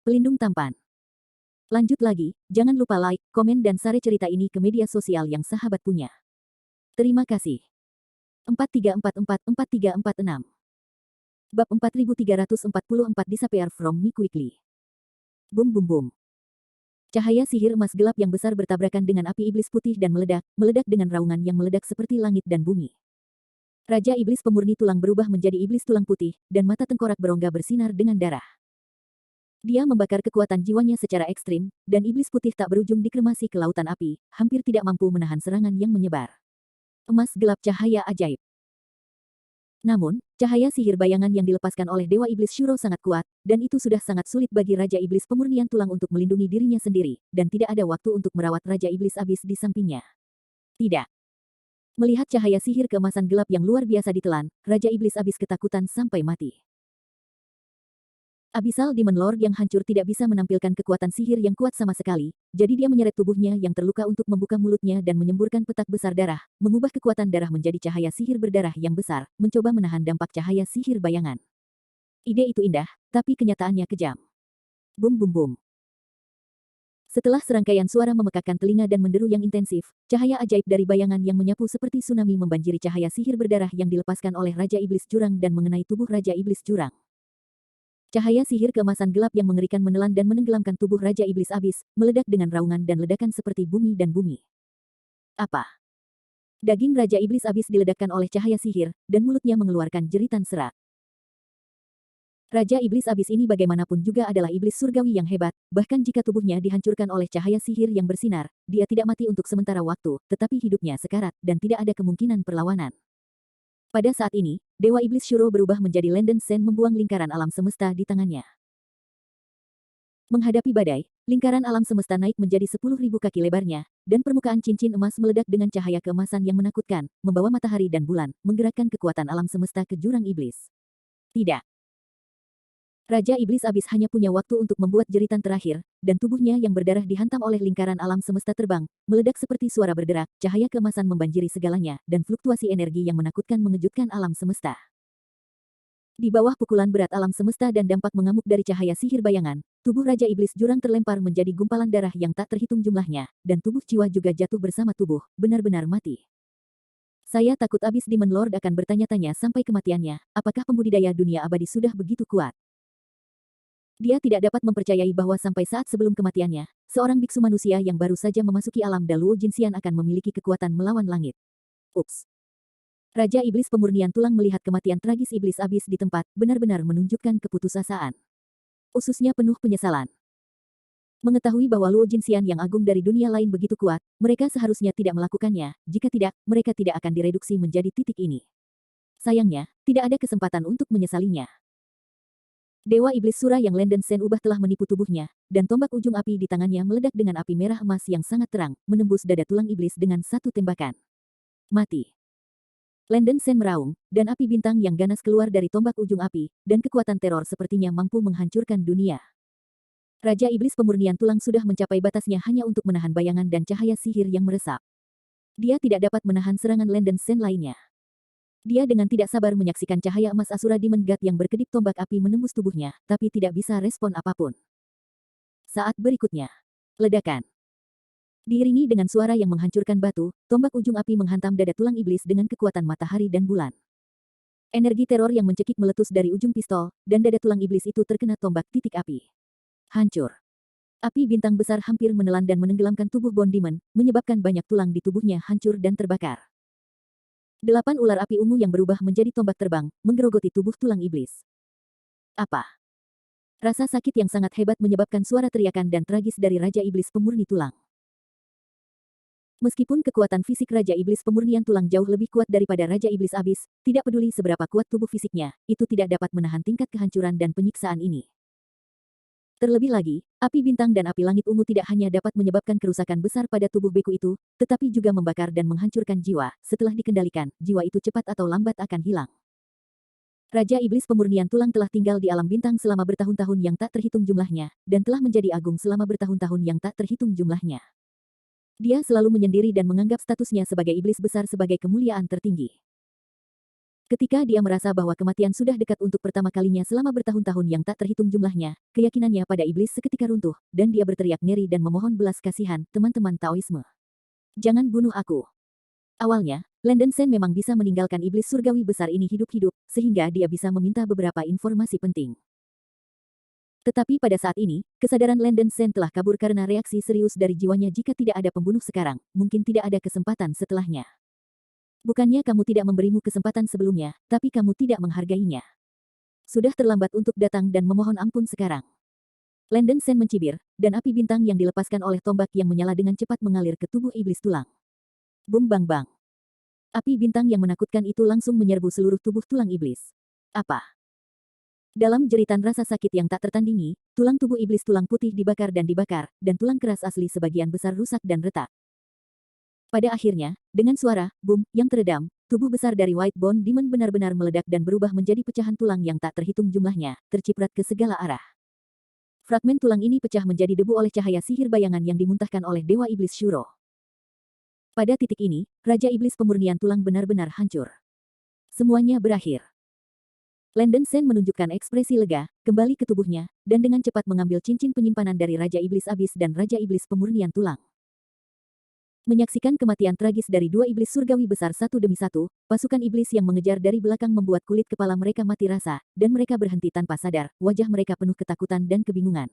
Pelindung tampan. Lanjut lagi, jangan lupa like, komen dan share cerita ini ke media sosial yang sahabat punya. Terima kasih. 4344-4346 Bab 4344 Disappear from Me Quickly. Bum bum bum. Cahaya sihir emas gelap yang besar bertabrakan dengan api iblis putih dan meledak, meledak dengan raungan yang meledak seperti langit dan bumi. Raja Iblis Pemurni Tulang berubah menjadi iblis tulang putih, dan mata tengkorak berongga bersinar dengan darah. Dia membakar kekuatan jiwanya secara ekstrim, dan iblis putih tak berujung dikremasi ke lautan api, hampir tidak mampu menahan serangan yang menyebar. Emas gelap cahaya ajaib. Namun, cahaya sihir bayangan yang dilepaskan oleh Dewa Iblis Shuro sangat kuat, dan itu sudah sangat sulit bagi Raja Iblis Pemurnian Tulang untuk melindungi dirinya sendiri, dan tidak ada waktu untuk merawat Raja Iblis Abis di sampingnya. Tidak. Melihat cahaya sihir keemasan gelap yang luar biasa ditelan, Raja Iblis Abis ketakutan sampai mati. Abyssal Demon Lord yang hancur tidak bisa menampilkan kekuatan sihir yang kuat sama sekali, jadi dia menyeret tubuhnya yang terluka untuk membuka mulutnya dan menyemburkan petak besar darah, mengubah kekuatan darah menjadi cahaya sihir berdarah yang besar, mencoba menahan dampak cahaya sihir bayangan. Ide itu indah, tapi kenyataannya kejam. Bum bum bum. Setelah serangkaian suara memekakkan telinga dan menderu yang intensif, cahaya ajaib dari bayangan yang menyapu seperti tsunami membanjiri cahaya sihir berdarah yang dilepaskan oleh Raja Iblis Jurang dan mengenai tubuh Raja Iblis Jurang. Cahaya sihir keemasan gelap yang mengerikan menelan dan menenggelamkan tubuh Raja Iblis Abis, meledak dengan raungan dan ledakan seperti bumi dan bumi. Apa? Daging Raja Iblis Abis diledakkan oleh cahaya sihir, dan mulutnya mengeluarkan jeritan serak. Raja Iblis Abis ini bagaimanapun juga adalah iblis surgawi yang hebat, bahkan jika tubuhnya dihancurkan oleh cahaya sihir yang bersinar, dia tidak mati untuk sementara waktu, tetapi hidupnya sekarat, dan tidak ada kemungkinan perlawanan. Pada saat ini, Dewa Iblis Shuro berubah menjadi Lenden Sen membuang lingkaran alam semesta di tangannya. Menghadapi badai, lingkaran alam semesta naik menjadi 10.000 kaki lebarnya, dan permukaan cincin emas meledak dengan cahaya keemasan yang menakutkan, membawa matahari dan bulan, menggerakkan kekuatan alam semesta ke jurang iblis. Tidak. Raja Iblis Abis hanya punya waktu untuk membuat jeritan terakhir, dan tubuhnya yang berdarah dihantam oleh lingkaran alam semesta terbang, meledak seperti suara berderak, cahaya keemasan membanjiri segalanya, dan fluktuasi energi yang menakutkan mengejutkan alam semesta. Di bawah pukulan berat alam semesta dan dampak mengamuk dari cahaya sihir bayangan, tubuh Raja Iblis Jurang terlempar menjadi gumpalan darah yang tak terhitung jumlahnya, dan tubuh Ciwa juga jatuh bersama tubuh, benar-benar mati. Saya takut Abis Demon Lord akan bertanya-tanya sampai kematiannya, apakah pembudidaya dunia abadi sudah begitu kuat? Dia tidak dapat mempercayai bahwa sampai saat sebelum kematiannya, seorang biksu manusia yang baru saja memasuki alam Daluo Jinxian akan memiliki kekuatan melawan langit. Ups. Raja Iblis Pemurnian Tulang melihat kematian tragis Iblis Abis di tempat, benar-benar menunjukkan keputusasaan. Ususnya penuh penyesalan. Mengetahui bahwa Luo Jinxian yang agung dari dunia lain begitu kuat, mereka seharusnya tidak melakukannya, jika tidak, mereka tidak akan direduksi menjadi titik ini. Sayangnya, tidak ada kesempatan untuk menyesalinya. Dewa Iblis Sura yang Lenden Sen ubah telah menipu tubuhnya, dan tombak ujung api di tangannya meledak dengan api merah emas yang sangat terang, menembus dada tulang iblis dengan satu tembakan. Mati. Lenden Sen meraung, dan api bintang yang ganas keluar dari tombak ujung api, dan kekuatan teror sepertinya mampu menghancurkan dunia. Raja Iblis Pemurnian Tulang sudah mencapai batasnya hanya untuk menahan bayangan dan cahaya sihir yang meresap. Dia tidak dapat menahan serangan Lenden Sen lainnya. Dia dengan tidak sabar menyaksikan cahaya emas Asura Demon God yang berkedip tombak api menembus tubuhnya, tapi tidak bisa respon apapun. Saat berikutnya, ledakan. Diiringi dengan suara yang menghancurkan batu, tombak ujung api menghantam dada tulang iblis dengan kekuatan matahari dan bulan. Energi teror yang mencekik meletus dari ujung pistol, dan dada tulang iblis itu terkena tombak titik api. Hancur. Api bintang besar hampir menelan dan menenggelamkan tubuh Bone Demon, menyebabkan banyak tulang di tubuhnya hancur dan terbakar. 8 ular api ungu yang berubah menjadi tombak terbang, menggerogoti tubuh tulang iblis. Apa? Rasa sakit yang sangat hebat menyebabkan suara teriakan dan tragis dari Raja Iblis Pemurni Tulang. Meskipun kekuatan fisik Raja Iblis Pemurnian Tulang jauh lebih kuat daripada Raja Iblis Abis, tidak peduli seberapa kuat tubuh fisiknya, itu tidak dapat menahan tingkat kehancuran dan penyiksaan ini. Terlebih lagi, api bintang dan api langit ungu tidak hanya dapat menyebabkan kerusakan besar pada tubuh beku itu, tetapi juga membakar dan menghancurkan jiwa. Setelah dikendalikan, jiwa itu cepat atau lambat akan hilang. Raja Iblis Pemurnian Tulang telah tinggal di alam bintang selama bertahun-tahun yang tak terhitung jumlahnya, dan telah menjadi agung selama bertahun-tahun yang tak terhitung jumlahnya. Dia selalu menyendiri dan menganggap statusnya sebagai iblis besar sebagai kemuliaan tertinggi. Ketika dia merasa bahwa kematian sudah dekat untuk pertama kalinya selama bertahun-tahun yang tak terhitung jumlahnya, keyakinannya pada iblis seketika runtuh, dan dia berteriak ngeri dan memohon belas kasihan, teman-teman Taoisme. Jangan bunuh aku. Awalnya, Landen Sen memang bisa meninggalkan iblis surgawi besar ini hidup-hidup, sehingga dia bisa meminta beberapa informasi penting. Tetapi pada saat ini, kesadaran Landen Sen telah kabur karena reaksi serius dari jiwanya jika tidak ada pembunuh sekarang, mungkin tidak ada kesempatan setelahnya. Bukannya kamu tidak memberimu kesempatan sebelumnya, tapi kamu tidak menghargainya. Sudah terlambat untuk datang dan memohon ampun sekarang. Landen Sen mencibir, dan api bintang yang dilepaskan oleh tombak yang menyala dengan cepat mengalir ke tubuh iblis tulang. Bum bang bang. Api bintang yang menakutkan itu langsung menyerbu seluruh tubuh tulang iblis. Apa? Dalam jeritan rasa sakit yang tak tertandingi, tulang tubuh iblis tulang putih dibakar, dan tulang keras asli sebagian besar rusak dan retak. Pada akhirnya, dengan suara boom yang teredam, tubuh besar dari White Bone Demon benar-benar meledak dan berubah menjadi pecahan tulang yang tak terhitung jumlahnya, terciprat ke segala arah. Fragmen tulang ini pecah menjadi debu oleh cahaya sihir bayangan yang dimuntahkan oleh Dewa Iblis Shuro. Pada titik ini, Raja Iblis Pemurnian Tulang benar-benar hancur. Semuanya berakhir. Landen Sen menunjukkan ekspresi lega, kembali ke tubuhnya, dan dengan cepat mengambil cincin penyimpanan dari Raja Iblis Abis dan Raja Iblis Pemurnian Tulang. Menyaksikan kematian tragis dari dua iblis surgawi besar satu demi satu, pasukan iblis yang mengejar dari belakang membuat kulit kepala mereka mati rasa, dan mereka berhenti tanpa sadar, wajah mereka penuh ketakutan dan kebingungan.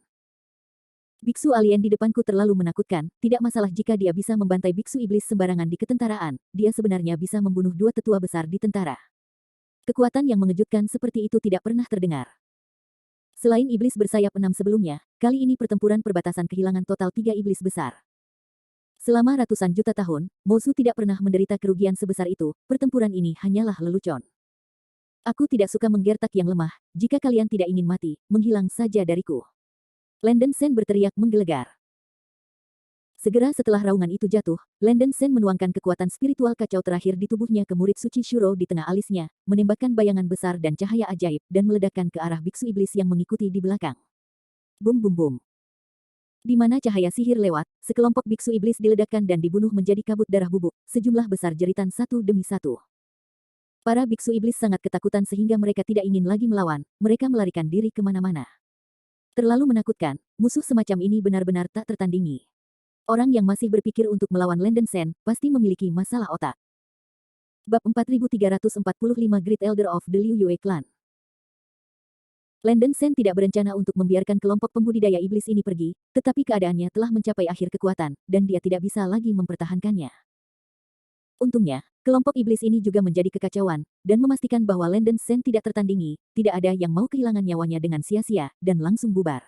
Biksu alien di depanku terlalu menakutkan, tidak masalah jika dia bisa membantai biksu iblis sembarangan di ketentaraan, dia sebenarnya bisa membunuh dua tetua besar di tentara. Kekuatan yang mengejutkan seperti itu tidak pernah terdengar. Selain iblis bersayap 6 sebelumnya, kali ini pertempuran perbatasan kehilangan total 3 iblis besar. Selama ratusan juta tahun, Mosu tidak pernah menderita kerugian sebesar itu, pertempuran ini hanyalah lelucon. Aku tidak suka menggertak yang lemah, jika kalian tidak ingin mati, menghilang saja dariku. Landen Sen berteriak menggelegar. Segera setelah raungan itu jatuh, Landen Sen menuangkan kekuatan spiritual kacau terakhir di tubuhnya ke murid suci Shuro di tengah alisnya, menembakkan bayangan besar dan cahaya ajaib, dan meledakkan ke arah biksu iblis yang mengikuti di belakang. Bum bum bum. Di mana cahaya sihir lewat, sekelompok biksu iblis diledakkan dan dibunuh menjadi kabut darah bubuk, sejumlah besar jeritan satu demi satu. Para biksu iblis sangat ketakutan sehingga mereka tidak ingin lagi melawan, mereka melarikan diri kemana-mana. Terlalu menakutkan, musuh semacam ini benar-benar tak tertandingi. Orang yang masih berpikir untuk melawan Landen Sen, pasti memiliki masalah otak. Bab 4345 Great Elder of the Liu Yue Clan. Landen Sen tidak berencana untuk membiarkan kelompok pembudidaya iblis ini pergi, tetapi keadaannya telah mencapai akhir kekuatan, dan dia tidak bisa lagi mempertahankannya. Untungnya, kelompok iblis ini juga menjadi kekacauan, dan memastikan bahwa Landen Sen tidak tertandingi, tidak ada yang mau kehilangan nyawanya dengan sia-sia, dan langsung bubar.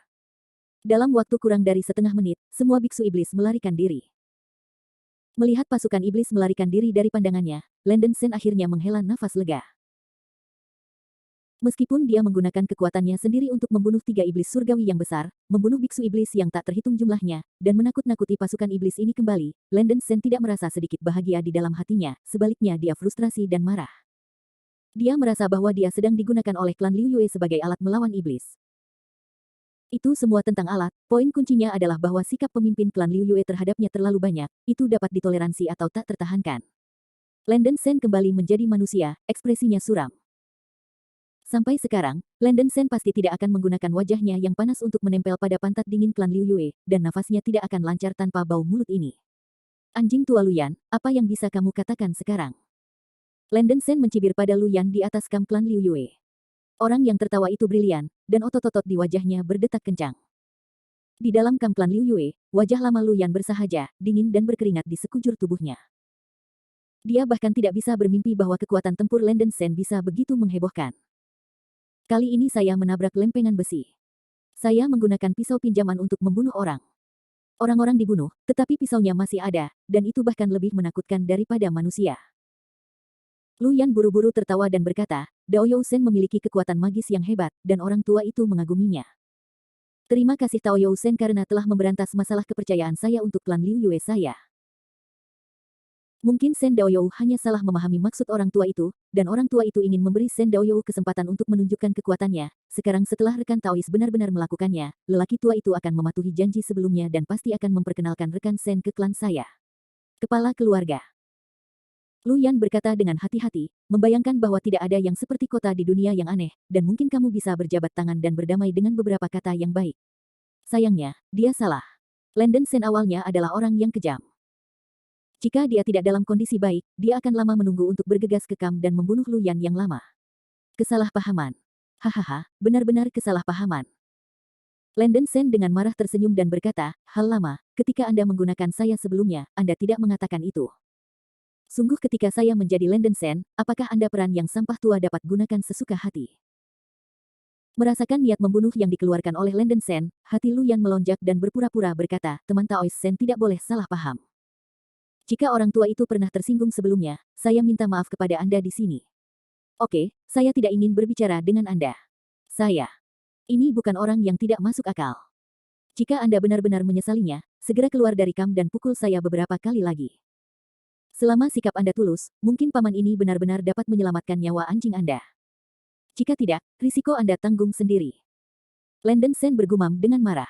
Dalam waktu kurang dari setengah menit, semua biksu iblis melarikan diri. Melihat pasukan iblis melarikan diri dari pandangannya, Landen Sen akhirnya menghela nafas lega. Meskipun dia menggunakan kekuatannya sendiri untuk membunuh 3 iblis surgawi yang besar, membunuh biksu iblis yang tak terhitung jumlahnya, dan menakut-nakuti pasukan iblis ini kembali, Landen Sen tidak merasa sedikit bahagia di dalam hatinya, sebaliknya dia frustrasi dan marah. Dia merasa bahwa dia sedang digunakan oleh klan Liu Yue sebagai alat melawan iblis. Itu semua tentang alat, poin kuncinya adalah bahwa sikap pemimpin klan Liu Yue terhadapnya terlalu banyak, itu dapat ditoleransi atau tak tertahankan. Landen Sen kembali menjadi manusia, ekspresinya suram. Sampai sekarang, Landen Sen pasti tidak akan menggunakan wajahnya yang panas untuk menempel pada pantat dingin klan Liu Yue, dan nafasnya tidak akan lancar tanpa bau mulut ini. Anjing tua Luyan, apa yang bisa kamu katakan sekarang? Landen Sen mencibir pada Luyan di atas kam klan Liu Yue. Orang yang tertawa itu brilian, dan otot-otot di wajahnya berdetak kencang. Di dalam kam klan Liu Yue, wajah lama Luyan bersahaja, dingin dan berkeringat di sekujur tubuhnya. Dia bahkan tidak bisa bermimpi bahwa kekuatan tempur Landen Sen bisa begitu menghebohkan. Kali ini saya menabrak lempengan besi. Saya menggunakan pisau pinjaman untuk membunuh orang. Orang-orang dibunuh, tetapi pisaunya masih ada, dan itu bahkan lebih menakutkan daripada manusia. Luyan buru-buru tertawa dan berkata, Dao Yousen memiliki kekuatan magis yang hebat, dan orang tua itu mengaguminya. Terima kasih Tao Yousen karena telah memberantas masalah kepercayaan saya untuk klan Liu Yue saya. Mungkin Sen Daoyou hanya salah memahami maksud orang tua itu, dan orang tua itu ingin memberi Sen Daoyou kesempatan untuk menunjukkan kekuatannya. Sekarang setelah rekan Taois benar-benar melakukannya, lelaki tua itu akan mematuhi janji sebelumnya dan pasti akan memperkenalkan rekan Sen ke klan saya. Kepala keluarga. Lu Yan berkata dengan hati-hati, membayangkan bahwa tidak ada yang seperti kota di dunia yang aneh, dan mungkin kamu bisa berjabat tangan dan berdamai dengan beberapa kata yang baik. Sayangnya, dia salah. Landon Sen awalnya adalah orang yang kejam. Jika dia tidak dalam kondisi baik, dia akan lama menunggu untuk bergegas ke kamp dan membunuh Lu Yan yang lama. Kesalahpahaman. Hahaha, benar-benar kesalahpahaman. Landon Sen dengan marah tersenyum dan berkata, hal lama, ketika Anda menggunakan saya sebelumnya, Anda tidak mengatakan itu. Sungguh ketika saya menjadi Landon Sen, apakah Anda peran yang sampah tua dapat gunakan sesuka hati? Merasakan niat membunuh yang dikeluarkan oleh Landon Sen, hati Lu Yan melonjak dan berpura-pura berkata, teman Taois Sen tidak boleh salah paham. Jika orang tua itu pernah tersinggung sebelumnya, saya minta maaf kepada Anda di sini. Oke, saya tidak ingin berbicara dengan Anda. Ini bukan orang yang tidak masuk akal. Jika Anda benar-benar menyesalinya, segera keluar dari kamp dan pukul saya beberapa kali lagi. Selama sikap Anda tulus, mungkin paman ini benar-benar dapat menyelamatkan nyawa anjing Anda. Jika tidak, risiko Anda tanggung sendiri. Landon Sen bergumam dengan marah.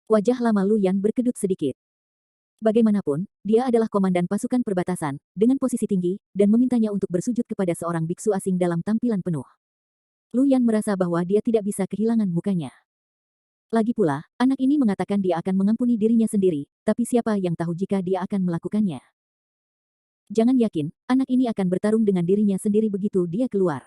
Wajah lama Lu Yan berkedut sedikit. Bagaimanapun, dia adalah komandan pasukan perbatasan, dengan posisi tinggi, dan memintanya untuk bersujud kepada seorang biksu asing dalam tampilan penuh. Lu Yan merasa bahwa dia tidak bisa kehilangan mukanya. Lagi pula, anak ini mengatakan dia akan mengampuni dirinya sendiri, tapi siapa yang tahu jika dia akan melakukannya? Jangan yakin, anak ini akan bertarung dengan dirinya sendiri begitu dia keluar.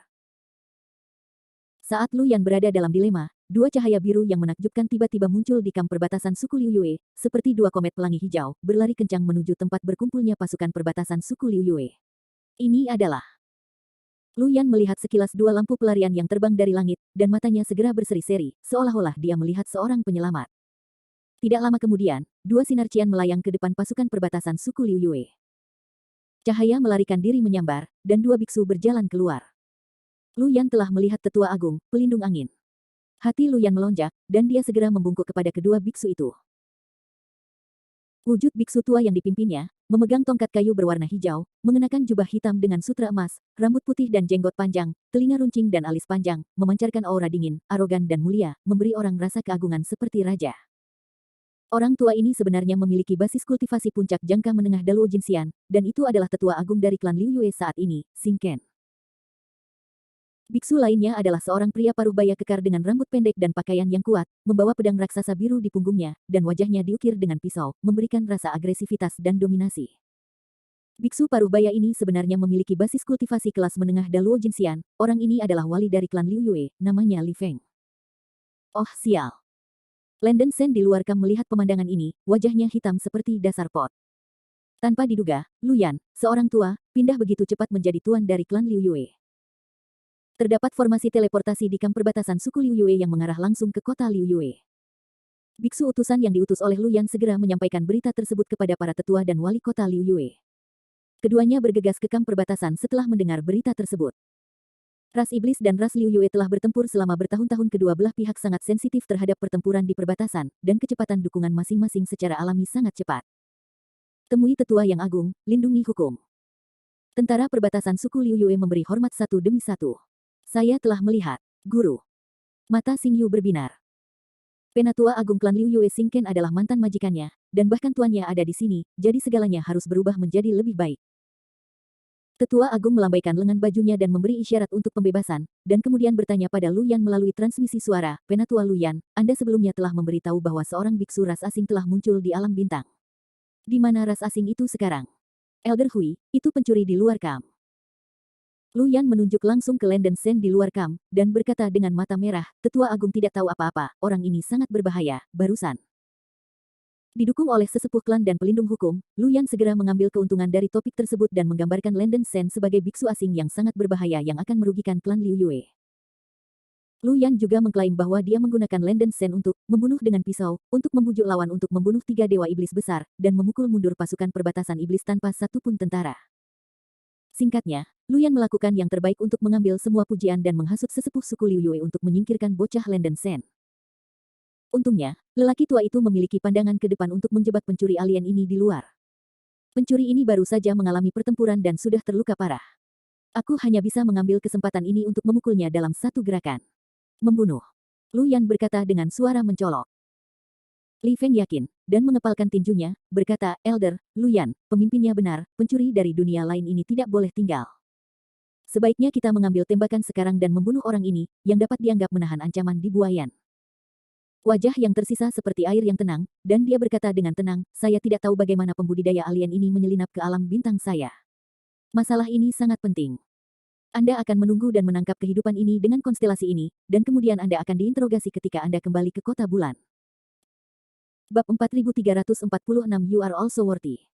Saat Lu Yan berada dalam dilema, dua cahaya biru yang menakjubkan tiba-tiba muncul di kamp perbatasan suku Liu Yue, seperti dua komet pelangi hijau, berlari kencang menuju tempat berkumpulnya pasukan perbatasan suku Liu Yue. Ini adalah... Lu Yan melihat sekilas dua lampu pelarian yang terbang dari langit, dan matanya segera berseri-seri, seolah-olah dia melihat seorang penyelamat. Tidak lama kemudian, dua sinar cian melayang ke depan pasukan perbatasan suku Liu Yue. Cahaya melarikan diri menyambar, dan dua biksu berjalan keluar. Lu Yan telah melihat tetua agung, pelindung angin. Hati Lu Yan melonjak, dan dia segera membungkuk kepada kedua biksu itu. Wujud biksu tua yang dipimpinnya, memegang tongkat kayu berwarna hijau, mengenakan jubah hitam dengan sutra emas, rambut putih dan jenggot panjang, telinga runcing dan alis panjang, memancarkan aura dingin, arogan dan mulia, memberi orang rasa keagungan seperti raja. Orang tua ini sebenarnya memiliki basis kultivasi puncak jangka menengah Daluo Jinxian, dan itu adalah tetua agung dari klan Liu Yue saat ini, Xing Ken. Biksu lainnya adalah seorang pria paruh baya kekar dengan rambut pendek dan pakaian yang kuat, membawa pedang raksasa biru di punggungnya, dan wajahnya diukir dengan pisau, memberikan rasa agresivitas dan dominasi. Biksu paruh baya ini sebenarnya memiliki basis kultivasi kelas menengah Daluo Jinxian, orang ini adalah wali dari klan Liu Yue, namanya Li Feng. Oh sial. Landon Sen di luar kamp melihat pemandangan ini, wajahnya hitam seperti dasar pot. Tanpa diduga, Lu Yan, seorang tua, pindah begitu cepat menjadi tuan dari klan Liu Yue. Terdapat formasi teleportasi di kamp perbatasan suku Liu Yue yang mengarah langsung ke kota Liu Yue. Biksu utusan yang diutus oleh Lu Yan segera menyampaikan berita tersebut kepada para tetua dan wali kota Liu Yue. Keduanya bergegas ke kamp perbatasan setelah mendengar berita tersebut. Ras iblis dan ras Liu Yue telah bertempur selama bertahun-tahun, kedua belah pihak sangat sensitif terhadap pertempuran di perbatasan, dan kecepatan dukungan masing-masing secara alami sangat cepat. Temui tetua yang agung, lindungi hukum. Tentara perbatasan suku Liu Yue memberi hormat satu demi satu. Saya telah melihat, guru. Mata Xing Yu berbinar. Penatua agung klan Liu Yue Xing Ken adalah mantan majikannya, dan bahkan tuannya ada di sini, jadi segalanya harus berubah menjadi lebih baik. Tetua agung melambaikan lengan bajunya dan memberi isyarat untuk pembebasan, dan kemudian bertanya pada Lu Yan melalui transmisi suara, Penatua Lu Yan, Anda sebelumnya telah memberitahu bahwa seorang biksu ras asing telah muncul di alam bintang. Di mana ras asing itu sekarang? Elder Hui, itu pencuri di luar kamp. Lu Yan menunjuk langsung ke Landon Sen di luar kamp, dan berkata dengan mata merah, Tetua agung tidak tahu apa-apa, orang ini sangat berbahaya, barusan. Didukung oleh sesepuh klan dan pelindung hukum, Lu Yan segera mengambil keuntungan dari topik tersebut dan menggambarkan Landon Sen sebagai biksu asing yang sangat berbahaya yang akan merugikan klan Liu Yue. Lu Yan juga mengklaim bahwa dia menggunakan Landon Sen untuk membunuh dengan pisau, untuk membujuk lawan untuk membunuh 3 dewa iblis besar, dan memukul mundur pasukan perbatasan iblis tanpa satupun tentara. Singkatnya, Lu Yan melakukan yang terbaik untuk mengambil semua pujian dan menghasut sesepuh suku Liu Yue untuk menyingkirkan bocah Landon Sen. Untungnya, lelaki tua itu memiliki pandangan ke depan untuk menjebak pencuri alien ini di luar. Pencuri ini baru saja mengalami pertempuran dan sudah terluka parah. Aku hanya bisa mengambil kesempatan ini untuk memukulnya dalam satu gerakan. Membunuh. Lu Yan berkata dengan suara mencolok. Li Feng yakin, dan mengepalkan tinjunya, berkata, Elder, Luyan, pemimpinnya benar, pencuri dari dunia lain ini tidak boleh tinggal. Sebaiknya kita mengambil tembakan sekarang dan membunuh orang ini, yang dapat dianggap menahan ancaman di buayan. Wajah yang tersisa seperti air yang tenang, dan dia berkata dengan tenang, saya tidak tahu bagaimana pembudidaya alien ini menyelinap ke alam bintang saya. Masalah ini sangat penting. Anda akan menunggu dan menangkap kehidupan ini dengan konstelasi ini, dan kemudian Anda akan diinterogasi ketika Anda kembali ke kota bulan. Bab 4346 You are also worthy.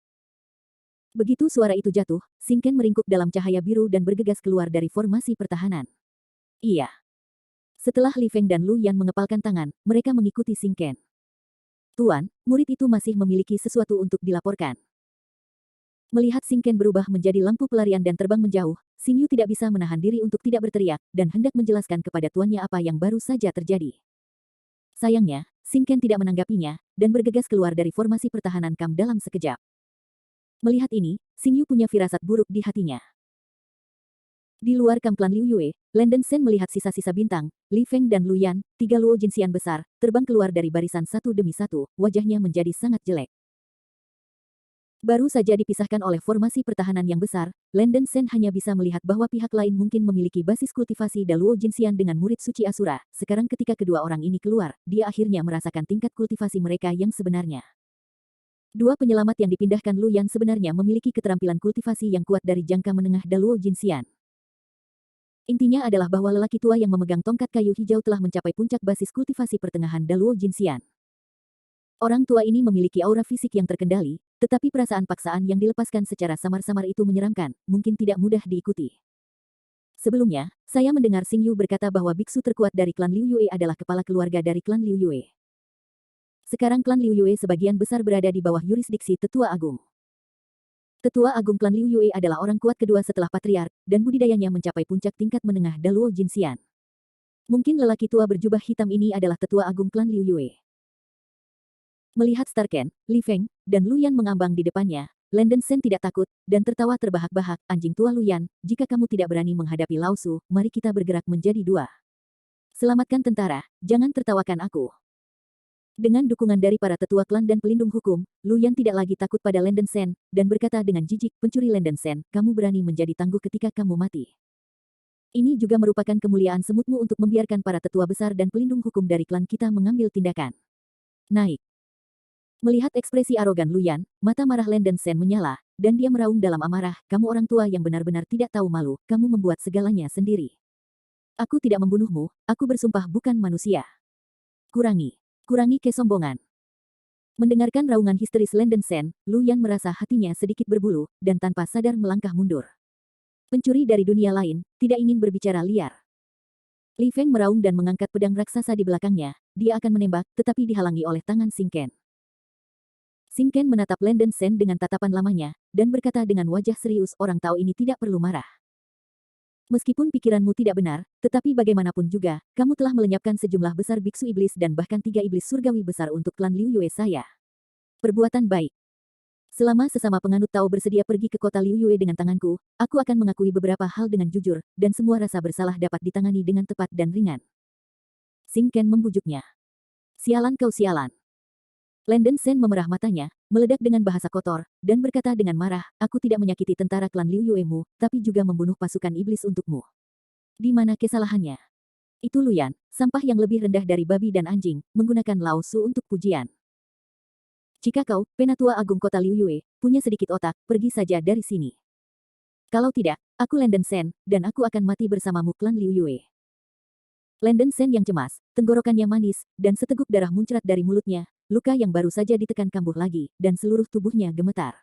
Begitu suara itu jatuh, Singken meringkuk dalam cahaya biru dan bergegas keluar dari formasi pertahanan. Iya. Setelah Li Feng dan Lu Yan mengepalkan tangan, mereka mengikuti Singken. Tuan, murid itu masih memiliki sesuatu untuk dilaporkan. Melihat Singken berubah menjadi lampu pelarian dan terbang menjauh, Xing Yu tidak bisa menahan diri untuk tidak berteriak, dan hendak menjelaskan kepada tuannya apa yang baru saja terjadi. Sayangnya, Singken tidak menanggapinya, dan bergegas keluar dari formasi pertahanan Kam dalam sekejap. Melihat ini, Xing Yu punya firasat buruk di hatinya. Di luar Kam klan Liu Yue, Landen Sen melihat sisa-sisa bintang, Li Feng dan Lu Yan, 3 Luo Jinxian besar, terbang keluar dari barisan satu demi satu, wajahnya menjadi sangat jelek. Baru saja dipisahkan oleh formasi pertahanan yang besar, Landen Sen hanya bisa melihat bahwa pihak lain mungkin memiliki basis kultivasi Daluo Jinxian dengan murid suci Asura. Sekarang ketika kedua orang ini keluar, dia akhirnya merasakan tingkat kultivasi mereka yang sebenarnya. Dua penyelamat yang dipindahkan Lu Yan sebenarnya memiliki keterampilan kultivasi yang kuat dari jangka menengah Daluo Jinxian. Intinya adalah bahwa lelaki tua yang memegang tongkat kayu hijau telah mencapai puncak basis kultivasi pertengahan Daluo Jinxian. Orang tua ini memiliki aura fisik yang terkendali, tetapi perasaan paksaan yang dilepaskan secara samar-samar itu menyeramkan, mungkin tidak mudah diikuti. Sebelumnya, saya mendengar Xing Yu berkata bahwa biksu terkuat dari klan Liu Yue adalah kepala keluarga dari klan Liu Yue. Sekarang klan Liu Yue sebagian besar berada di bawah yurisdiksi Tetua Agung. Tetua Agung klan Liu Yue adalah orang kuat kedua setelah patriark, dan budidayanya mencapai puncak tingkat menengah Daluo Jinxian. Mungkin lelaki tua berjubah hitam ini adalah Tetua Agung klan Liu Yue. Melihat Starken, Li Feng, dan Lu Yan mengambang di depannya, Landen Sen tidak takut, dan tertawa terbahak-bahak, anjing tua Lu Yan, jika kamu tidak berani menghadapi Lao Su, mari kita bergerak menjadi dua. Selamatkan tentara, jangan tertawakan aku. Dengan dukungan dari para tetua klan dan pelindung hukum, Lu Yan tidak lagi takut pada Landen Sen, dan berkata dengan jijik, pencuri Landen Sen, kamu berani menjadi tangguh ketika kamu mati. Ini juga merupakan kemuliaan semutmu untuk membiarkan para tetua besar dan pelindung hukum dari klan kita mengambil tindakan. Naik. Melihat ekspresi arogan Lu Yan, mata marah Landen Sen menyala, dan dia meraung dalam amarah, kamu orang tua yang benar-benar tidak tahu malu, kamu membuat segalanya sendiri. Aku tidak membunuhmu, aku bersumpah bukan manusia. Kurangi kesombongan. Mendengarkan raungan histeris Landen Sen, Lu Yan merasa hatinya sedikit berbulu, dan tanpa sadar melangkah mundur. Pencuri dari dunia lain, tidak ingin berbicara liar. Li Feng meraung dan mengangkat pedang raksasa di belakangnya, dia akan menembak, tetapi dihalangi oleh tangan Singken. Singken menatap Landen Sen dengan tatapan lamanya, dan berkata dengan wajah serius, orang tahu ini tidak perlu marah. Meskipun pikiranmu tidak benar, tetapi bagaimanapun juga, kamu telah melenyapkan sejumlah besar biksu iblis dan bahkan 3 iblis surgawi besar untuk klan Liu Yue saya. Perbuatan baik. Selama sesama penganut Tao bersedia pergi ke kota Liu Yue dengan tanganku, aku akan mengakui beberapa hal dengan jujur, dan semua rasa bersalah dapat ditangani dengan tepat dan ringan. Singken membujuknya. Sialan kau sialan. Landen Sen memerah matanya, meledak dengan bahasa kotor, dan berkata dengan marah, aku tidak menyakiti tentara klan Liu Yue-mu, tapi juga membunuh pasukan iblis untukmu. Di mana kesalahannya? Itu Lu Yan, sampah yang lebih rendah dari babi dan anjing, menggunakan Lao Su untuk pujian. Jika kau, penatua agung kota Liu Yue, punya sedikit otak, pergi saja dari sini. Kalau tidak, aku Landen Sen, dan aku akan mati bersamamu klan Liu Yue. Landen Sen yang cemas, tenggorokannya manis, dan seteguk darah muncrat dari mulutnya, luka yang baru saja ditekan kambuh lagi, dan seluruh tubuhnya gemetar.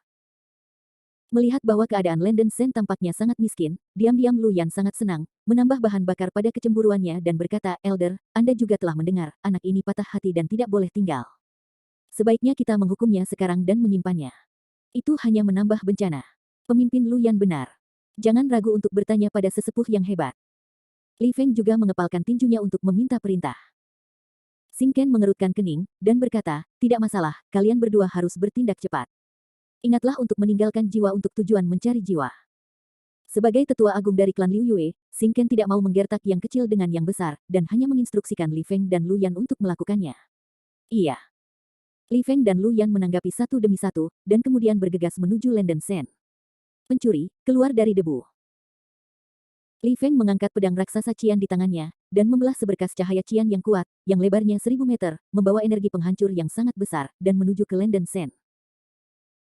Melihat bahwa keadaan Landen Sen tampaknya sangat miskin, diam-diam Lu Yan sangat senang, menambah bahan bakar pada kecemburuannya dan berkata, Elder, Anda juga telah mendengar, anak ini patah hati dan tidak boleh tinggal. Sebaiknya kita menghukumnya sekarang dan menyimpannya. Itu hanya menambah bencana. Pemimpin Lu Yan benar. Jangan ragu untuk bertanya pada sesepuh yang hebat. Li Feng juga mengepalkan tinjunya untuk meminta perintah. Singken mengerutkan kening, dan berkata, tidak masalah, kalian berdua harus bertindak cepat. Ingatlah untuk meninggalkan jiwa untuk tujuan mencari jiwa. Sebagai tetua agung dari klan Liu Yue, Singken tidak mau menggertak yang kecil dengan yang besar, dan hanya menginstruksikan Li Feng dan Lu Yan untuk melakukannya. Iya. Li Feng dan Lu Yan menanggapi satu demi satu, dan kemudian bergegas menuju Lenden Sen. Pencuri, keluar dari debu. Li Feng mengangkat pedang raksasa Qian di tangannya, dan membelah seberkas cahaya Qian yang kuat, yang lebarnya 1000 meter, membawa energi penghancur yang sangat besar, dan menuju ke Lenden Sen.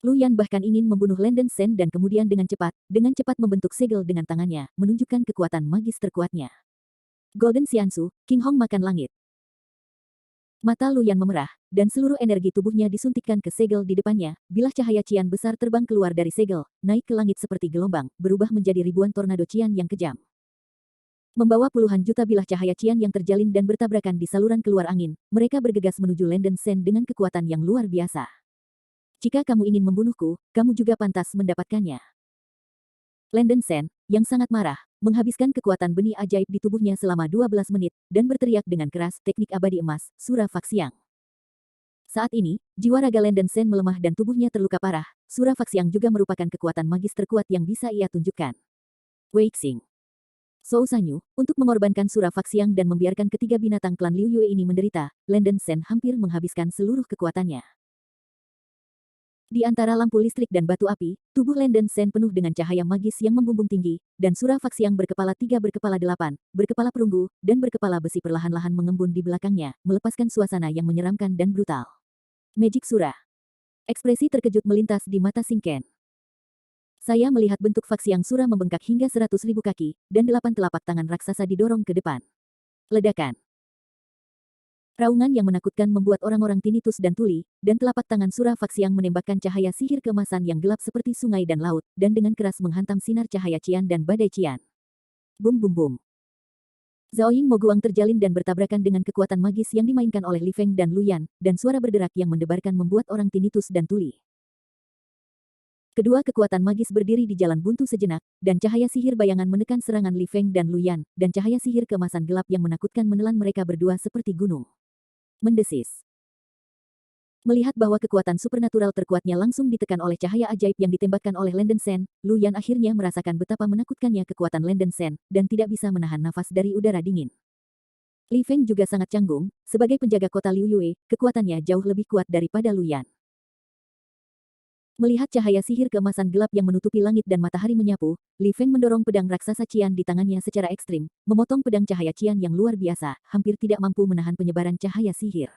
Lu Yan bahkan ingin membunuh Lenden Sen dan kemudian dengan cepat membentuk segel dengan tangannya, menunjukkan kekuatan magis terkuatnya. Golden Xiansu, King Hong makan langit. Mata Lu Yan memerah, dan seluruh energi tubuhnya disuntikkan ke segel di depannya, bilah cahaya Qian besar terbang keluar dari segel, naik ke langit seperti gelombang, berubah menjadi ribuan tornado Qian yang kejam. Membawa puluhan juta bilah cahaya Qian yang terjalin dan bertabrakan di saluran keluar angin, mereka bergegas menuju Lenden Sen dengan kekuatan yang luar biasa. Jika kamu ingin membunuhku, kamu juga pantas mendapatkannya. Lenden Sen, yang sangat marah, menghabiskan kekuatan benih ajaib di tubuhnya selama 12 menit, dan berteriak dengan keras teknik abadi emas, Sura Faxiang. Saat ini, jiwa raga Lenden Sen melemah dan tubuhnya terluka parah, Sura Faxiang juga merupakan kekuatan magis terkuat yang bisa ia tunjukkan. Wei Xing. Zhou Sanyu, untuk mengorbankan Sura Faxiang dan membiarkan ketiga binatang klan Liu Yue ini menderita, Lenden Sen hampir menghabiskan seluruh kekuatannya. Di antara lampu listrik dan batu api, tubuh Lenden Sen penuh dengan cahaya magis yang membumbung tinggi, dan Sura Faxiang berkepala 3 berkepala 8, berkepala perunggu, dan berkepala besi perlahan-lahan mengembun di belakangnya, melepaskan suasana yang menyeramkan dan brutal. Magic Sura. Ekspresi terkejut melintas di mata Xing Ken. Saya melihat bentuk Faxiang Sura membengkak hingga 100.000 kaki, dan 8 telapak tangan raksasa didorong ke depan. Ledakan. Raungan yang menakutkan membuat orang-orang tinnitus dan tuli, dan telapak tangan Sura Faxiang menembakkan cahaya sihir keemasan yang gelap seperti sungai dan laut, dan dengan keras menghantam sinar cahaya Qian dan badai Qian. Bum bum bum. Zhao Ying Moguang terjalin dan bertabrakan dengan kekuatan magis yang dimainkan oleh Li Feng dan Lu Yan, dan suara berderak yang mendebarkan membuat orang tinnitus dan tuli. Kedua kekuatan magis berdiri di jalan buntu sejenak, dan cahaya sihir bayangan menekan serangan Li Feng dan Lu Yan, dan cahaya sihir keemasan gelap yang menakutkan menelan mereka berdua seperti gunung. Mendesis. Melihat bahwa kekuatan supernatural terkuatnya langsung ditekan oleh cahaya ajaib yang ditembakkan oleh Lenden Sen, Lu Yan akhirnya merasakan betapa menakutkannya kekuatan Lenden Sen, dan tidak bisa menahan nafas dari udara dingin. Li Feng juga sangat canggung, sebagai penjaga kota Liu Yue, kekuatannya jauh lebih kuat daripada Lu Yan. Melihat cahaya sihir keemasan gelap yang menutupi langit dan matahari menyapu, Li Feng mendorong pedang raksasa Qian di tangannya secara ekstrim, memotong pedang cahaya Qian yang luar biasa, hampir tidak mampu menahan penyebaran cahaya sihir.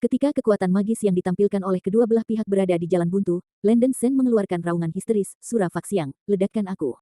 Ketika kekuatan magis yang ditampilkan oleh kedua belah pihak berada di jalan buntu, Lenden Sen mengeluarkan raungan histeris, Sura Faxiang, ledakkan aku.